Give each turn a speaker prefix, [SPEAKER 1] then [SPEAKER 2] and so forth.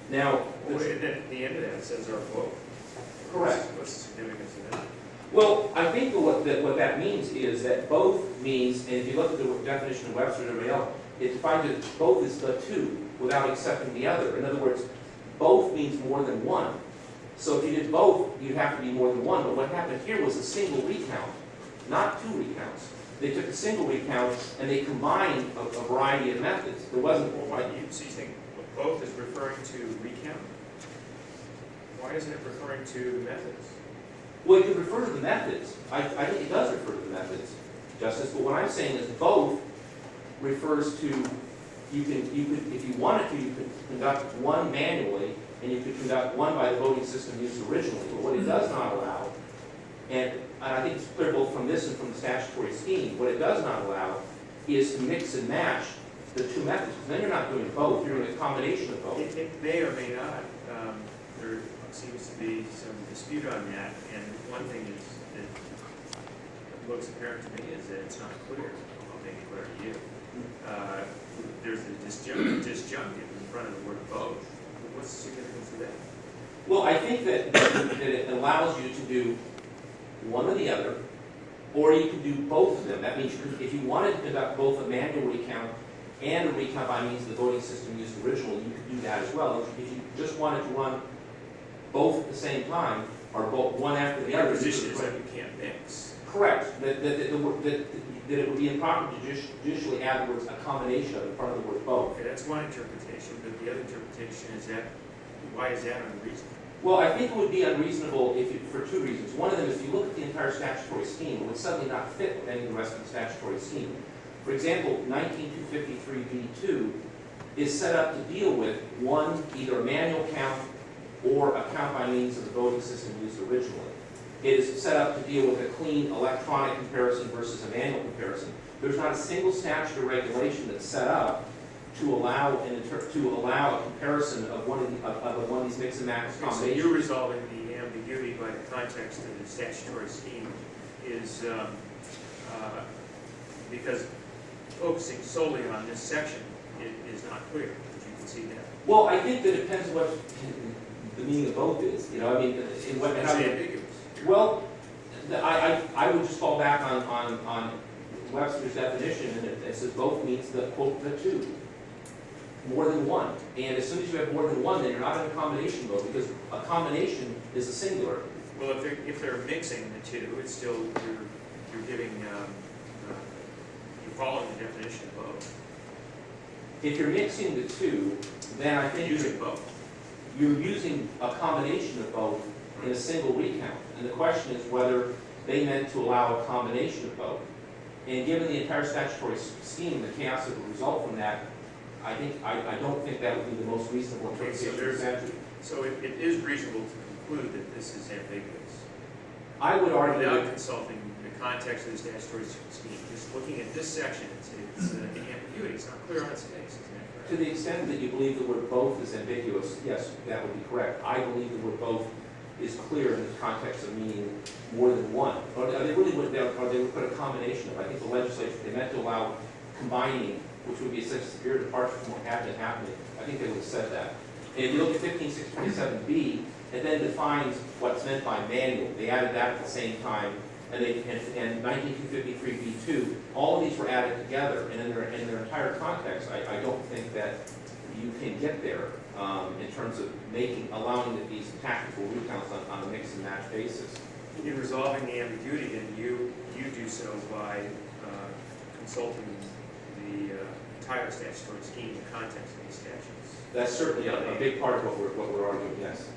[SPEAKER 1] Now,
[SPEAKER 2] Well, at the end of that, it says are both.
[SPEAKER 1] correct.
[SPEAKER 2] What's the significance of that?
[SPEAKER 1] Well, I think what that means is that both means, and if you look at the definition of Webster's or everybody else, it defines it both as the two without accepting the other. In other words, both means more than one. So if you did both, you'd have to be more than one. But what happened here was a single recount, not two recounts. They took a single recount and they combined a variety of methods. There wasn't.
[SPEAKER 2] Well, so you think both is referring to recount? Why isn't it referring to the methods?
[SPEAKER 1] Well, it could refer to the methods. I think it does refer to the methods, Justice. But what I'm saying is both refers to you could if you wanted to, you could conduct one manually and you could conduct one by the voting system used originally. But what it does not allow, and I think it's clear both from this and from the statutory scheme, what it does not allow is to mix and match the two methods. Because then you're not doing both, you're doing a combination of both.
[SPEAKER 2] It may or may not. There seems to be some dispute on that, and one thing is that looks apparent to me is that it's not clear. I'll make it clear to you. There's a disjunctive in front of the word both. What's the significance of that?
[SPEAKER 1] Well, I think that it allows you to do one or the other, or you can do both of them. That means if you wanted to conduct both a manual recount and a recount by means of the voting system used originally, you could do that as well. If you just wanted to run both at the same time, or both one after the other.
[SPEAKER 2] Your position is that you can't mix.
[SPEAKER 1] Correct. That it would be improper to judicially add the words a combination of in front of the word both.
[SPEAKER 2] Okay, that's one interpretation, but the other interpretation is that, why is that unreasonable?
[SPEAKER 1] Well, I think it would be unreasonable for two reasons. One of them is if you look at the entire statutory scheme, it would suddenly not fit with any of the rest of the statutory scheme. For example, 19253b2 is set up to deal with one, either a manual count or a count by means of the voting system used originally. It is set up to deal with a clean electronic comparison versus a manual comparison. There's not a single statute or regulation that's set up to allow a comparison of one of these mix and match combinations.
[SPEAKER 2] So you're resolving the ambiguity by the context of the statutory scheme is because focusing solely on this section is not clear. Would you concede that?
[SPEAKER 1] Well, I think that it depends what the meaning of both is. You know, I mean, in what
[SPEAKER 2] it's ambiguous.
[SPEAKER 1] Well, I would just fall back on Webster's definition, and it says both means the quote the two. More than one. And as soon as you have more than one, then you're not in a combination mode, because a combination is a singular.
[SPEAKER 2] Well, if they're mixing the two, it's still, you're giving, you're following the definition of both.
[SPEAKER 1] If you're mixing the two, then I think
[SPEAKER 2] Using both.
[SPEAKER 1] you're using a combination of both in a single recount. And the question is whether they meant to allow a combination of both. And given the entire statutory scheme, the chaos that would result from that, I don't think that would be the most reasonable interpretation of the statute.
[SPEAKER 2] So it is reasonable to conclude that this is ambiguous.
[SPEAKER 1] I would argue
[SPEAKER 2] without
[SPEAKER 1] that,
[SPEAKER 2] consulting the context of the statutory scheme, just looking at this section, it's an ambiguity. It's not clear on its face, isn't it?
[SPEAKER 1] to the extent that you believe the word both is ambiguous, yes, that would be correct. I believe the word both is clear in the context of meaning more than one. Or they really would, or they would put a combination of. I think the legislature, they meant to allow combining, which would be such a severe departure from what had been happening. I think they would have said that. And if you look at 15627B, it then defines what's meant by manual. They added that at the same time, and 19253B2, all of these were added together, and in their entire context, I don't think that you can get there in terms of allowing these tactical recounts on a mix and match basis.
[SPEAKER 2] In resolving the ambiguity, and you do so by consulting the entire statutory scheme in the context of these statutes.
[SPEAKER 1] That's certainly a big part of what we're arguing, yes.